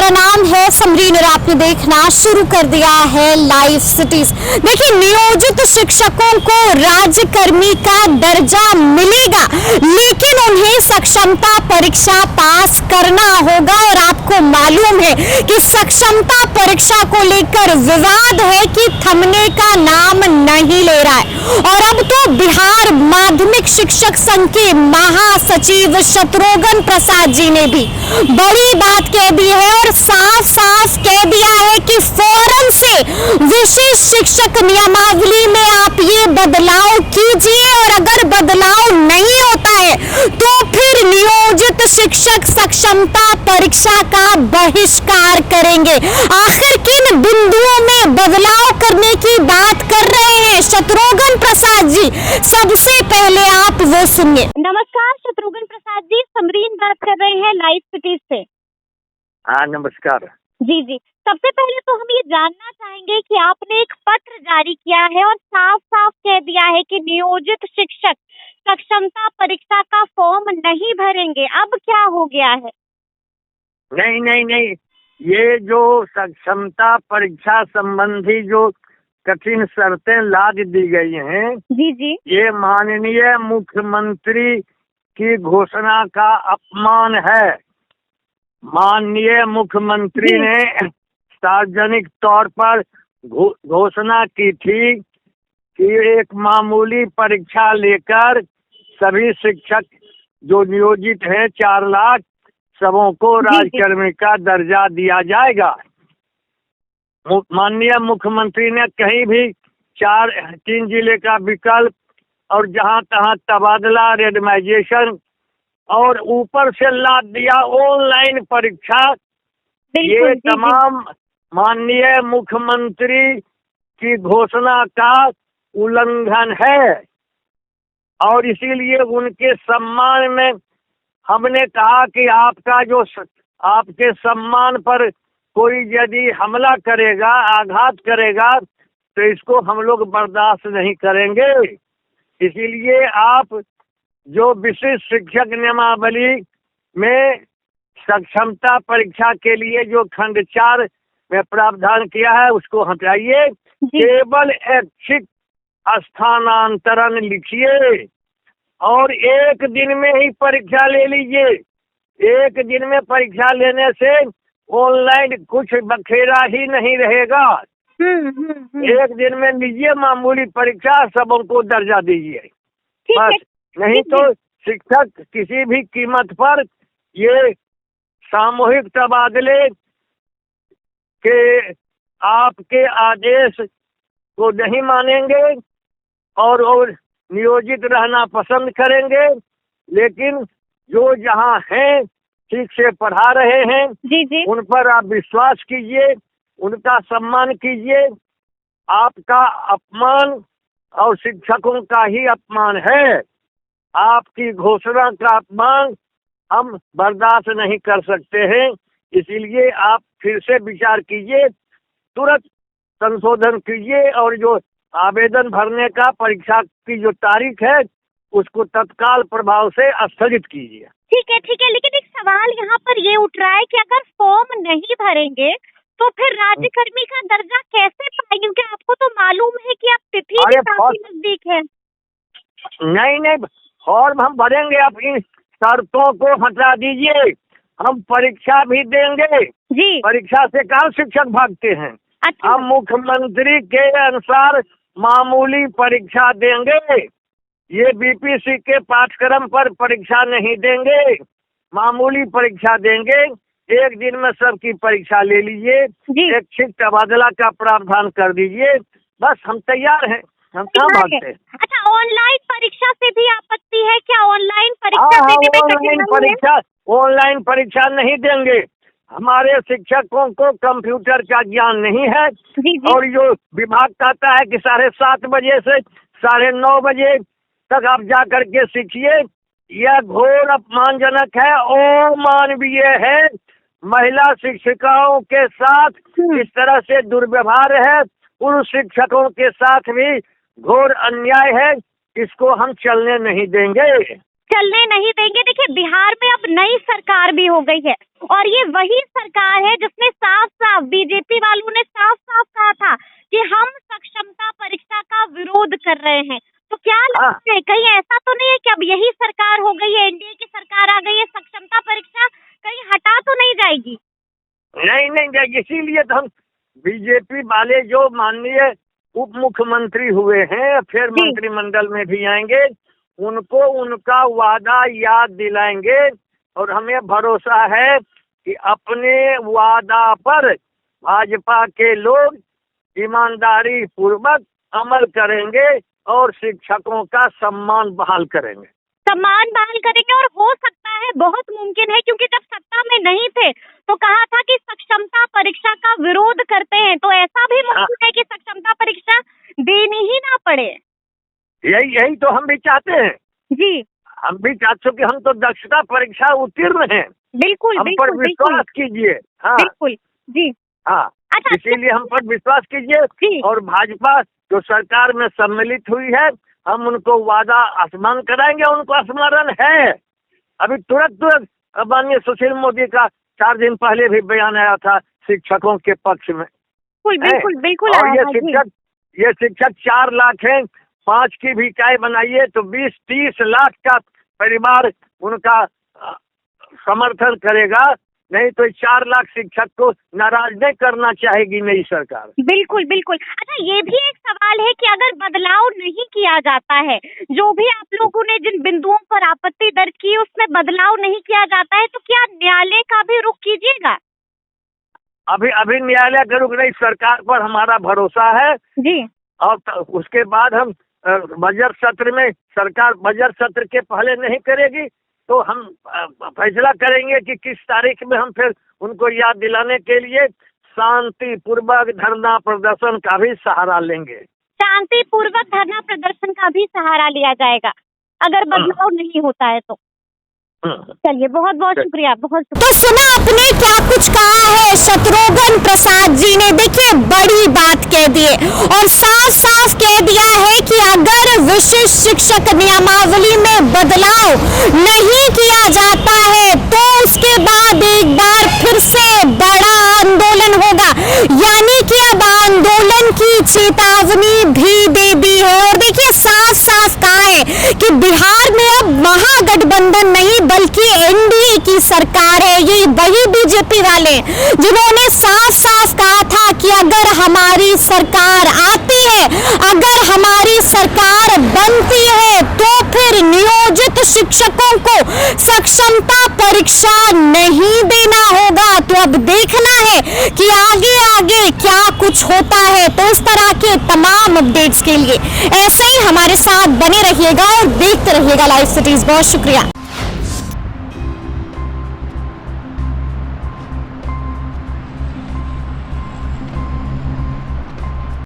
मेरा नाम है समरीन और आपने देखना शुरू कर दिया है लाइव सिटीज। देखिए, नियोजित शिक्षकों को राज्यकर्मी का दर्जा मिलेगा, लेकिन उन्हें सक्षमता परीक्षा पास करना होगा। और आपको मालूम है कि सक्षमता परीक्षा को लेकर विवाद है कि थमने का नाम नहीं ले रहा है। और अब तो बिहार माध्यमिक शिक्षक संघ के महासचिव शत्रुघ्न प्रसाद जी ने भी बड़ी बात कह दी है और साफ साफ कह दिया है कि फौरन से विशेष शिक्षक नियमावली में आप ये बदलाव कीजिए, और अगर बदलाव नहीं होता है तो फिर नियोजित शिक्षक सक्षमता परीक्षा का बहिष्कार करेंगे। आखिर किन बिंदुओं में बदलाव करने की बात कर रहे हैं शत्रुघ्न प्रसाद जी? सबसे पहले आप वो सुनिए। नमस्कार शत्रुघ्न प्रसाद जी, समरीन बात कर रहे हैं लाइव सिटीज से। हाँ नमस्कार। जी जी, सबसे पहले तो हम ये जानना चाहेंगे कि आपने एक पत्र जारी किया है और साफ साफ कह दिया है कि नियोजित शिक्षक सक्षमता परीक्षा का फॉर्म नहीं भरेंगे। अब क्या हो गया है? नहीं नहीं नहीं, ये जो सक्षमता परीक्षा संबंधी जो कठिन शर्तें लाद दी गई हैं, जी जी, ये माननीय मुख्यमंत्री की घोषणा का अपमान है। माननीय मुख्यमंत्री ने सार्वजनिक तौर पर घोषणा की थी कि एक मामूली परीक्षा लेकर सभी शिक्षक जो नियोजित हैं 4 लाख सबों को राज्यकर्मी का दर्जा दिया जाएगा। माननीय मुख्यमंत्री ने कहीं भी 3 जिले का विकल्प और जहां तहां तबादला, रेंडमाइजेशन और ऊपर से लाद दिया ऑनलाइन परीक्षा। ये तमाम माननीय मुख्यमंत्री की घोषणा का उल्लंघन है और इसीलिए उनके सम्मान में हमने कहा कि आपके सम्मान पर कोई यदि हमला करेगा, आघात करेगा तो इसको हम लोग बर्दाश्त नहीं करेंगे। इसीलिए आप जो विशिष्ट शिक्षक नियमावली में सक्षमता परीक्षा के लिए जो खंड 4 में प्रावधान किया है उसको हटाइए, केवल ऐच्छिक स्थानांतरण लिखिए और 1 दिन में ही परीक्षा ले लीजिए। 1 दिन में परीक्षा लेने से ऑनलाइन कुछ बखेरा ही नहीं रहेगा। 1 दिन में लीजिए मामूली परीक्षा, सबों को दर्जा दीजिए बस। नहीं तो शिक्षक किसी भी कीमत पर ये सामूहिक तबादले के आपके आदेश को नहीं मानेंगे और नियोजित रहना पसंद करेंगे। लेकिन जो जहां हैं ठीक से पढ़ा रहे हैं जी, उन पर आप विश्वास कीजिए, उनका सम्मान कीजिए। आपका अपमान और शिक्षकों का ही अपमान है। आपकी घोषणा का अपमान हम बर्दाश्त नहीं कर सकते हैं। इसीलिए आप फिर से विचार कीजिए, तुरंत संशोधन कीजिए और जो आवेदन भरने का परीक्षा की जो तारीख है उसको तत्काल प्रभाव से स्थगित कीजिए। ठीक है, लेकिन एक सवाल यहाँ पर ये उठ रहा है कि अगर फॉर्म नहीं भरेंगे तो फिर राज्यकर्मी का दर्जा कैसे पाएंगे? क्योंकि आपको तो मालूम है कि आप तिथि भी काफी नजदीक है। नहीं, फॉर्म हम भरेंगे, आप इन शर्तों को हटा दीजिए। हम परीक्षा भी देंगे जी। परीक्षा से कहाँ शिक्षक भागते हैं? अच्छा। हम मुख्यमंत्री के अनुसार मामूली परीक्षा देंगे। ये बीपीसी के पाठ्यक्रम पर परीक्षा नहीं देंगे, मामूली परीक्षा देंगे। 1 दिन में सबकी परीक्षा ले लीजिए, ऐच्छिक तबादला का प्रावधान कर दीजिए, बस हम तैयार हैं। हम कहाँ भागते हैं? अच्छा, ऑनलाइन परीक्षा से भी आपत्ति है क्या? ऑनलाइन परीक्षा ऑनलाइन परीक्षा नहीं देंगे। हमारे शिक्षकों को कंप्यूटर का ज्ञान नहीं है और जो विभाग कहता है कि 7:30 बजे से 9:30 बजे तक आप जा करके सीखिए, यह घोर अपमानजनक है, अमानवीय है। महिला शिक्षिकाओं के साथ इस तरह से दुर्व्यवहार है, पुरुष शिक्षकों के साथ भी घोर अन्याय है। इसको हम चलने नहीं देंगे। चलने नहीं देंगे। देखिए, बिहार में अब नई सरकार भी हो गई है और ये वही सरकार है जिसने साफ साफ, बीजेपी वालों ने साफ साफ कहा था कि हम सक्षमता परीक्षा का विरोध कर रहे हैं। तो क्या लगता है, कहीं ऐसा तो नहीं है कि अब यही सरकार हो गई है, एनडीए की सरकार आ गई है, सक्षमता परीक्षा कहीं हटा तो नहीं जाएगी? नहीं जाएगी। इसीलिए तो हम बीजेपी वाले जो माननीय उप मुख्यमंत्री हुए हैं, फिर मंत्रिमंडल में भी आएंगे, उनको उनका वादा याद दिलाएंगे और हमें भरोसा है कि अपने वादा पर भाजपा के लोग ईमानदारी पूर्वक अमल करेंगे और शिक्षकों का सम्मान बहाल करेंगे। और हो सकता है, बहुत मुमकिन है, क्योंकि जब सत्ता में नहीं थे तो कहा था कि सक्षमता परीक्षा का विरोध करते हैं, तो ऐसा भी मुमकिन है कि सक्षमता परीक्षा देनी ही ना पड़े। यही तो हम भी चाहते हैं जी। हम भी चाहते हैं कि हम तो दक्षता परीक्षा उत्तीर्ण हैं। बिल्कुल, हम पर विश्वास कीजिए। हाँ बिल्कुल जी। हाँ, अच्छा, इसीलिए हम पर विश्वास कीजिए। और भाजपा जो सरकार में सम्मिलित हुई है, हम उनको वादा स्मरण कराएंगे। उनको स्मरण है। अभी तुरंत माननीय सुशील मोदी का 4 दिन पहले भी बयान आया था शिक्षकों के पक्ष में। बिल्कुल। और ये शिक्षक 4 लाख हैं, 5 की भी इकाई बनाइए तो 20-30 लाख का परिवार उनका समर्थन करेगा। नहीं तो 4 लाख शिक्षक को नाराज नहीं करना चाहेगी नई सरकार। बिल्कुल। अच्छा, ये भी एक सवाल है कि अगर बदलाव नहीं किया जाता है, जो भी आप लोगों ने जिन बिंदुओं पर आपत्ति दर्ज की उसमें बदलाव नहीं किया जाता है, तो क्या न्यायालय का भी रुख कीजिएगा? अभी न्यायालय का रुख नहीं, सरकार पर हमारा भरोसा है जी। और उसके बाद हम बजट सत्र में, सरकार बजट सत्र के पहले नहीं करेगी तो हम फैसला करेंगे कि किस तारीख में हम फिर उनको याद दिलाने के लिए शांतिपूर्वक धरना प्रदर्शन का भी सहारा लेंगे। शांतिपूर्वक धरना प्रदर्शन का भी सहारा लिया जाएगा अगर बदलाव नहीं होता है तो। चलिए, बहुत बहुत शुक्रिया, बहुत शुक्रिया। तो सुना आपने क्या कुछ कहा है शत्रुघ्न प्रसाद जी ने। देखिए, बड़ी बात कह दी है और साफ साफ कह दिया है कि अगर विशिष्ट शिक्षक नियमावली में बदलाव नहीं किया जाता है तो उसके बाद एक बार फिर से बड़ा आंदोलन होगा। यानी कि अब आंदोलन की चेतावनी भी दे दी है। और देखिए, साफ साफ कहा है कि बिहार में अब महागठबंधन नहीं बल्कि एनडीए की सरकार है। ये वही बीजेपी वाले जिन्होंने साफ साफ कहा था कि अगर हमारी सरकार आती है, अगर हमारी सरकार बनती है तो फिर नियोजित शिक्षकों को सक्षमता परीक्षा नहीं देना होगा। तो अब देखना है कि आगे आगे क्या कुछ होता है। तो इस तरह के तमाम अपडेट्स के लिए ऐसे ही हमारे साथ बने रहिएगा और देखते रहिएगा लाइव सिटीज। बहुत शुक्रिया।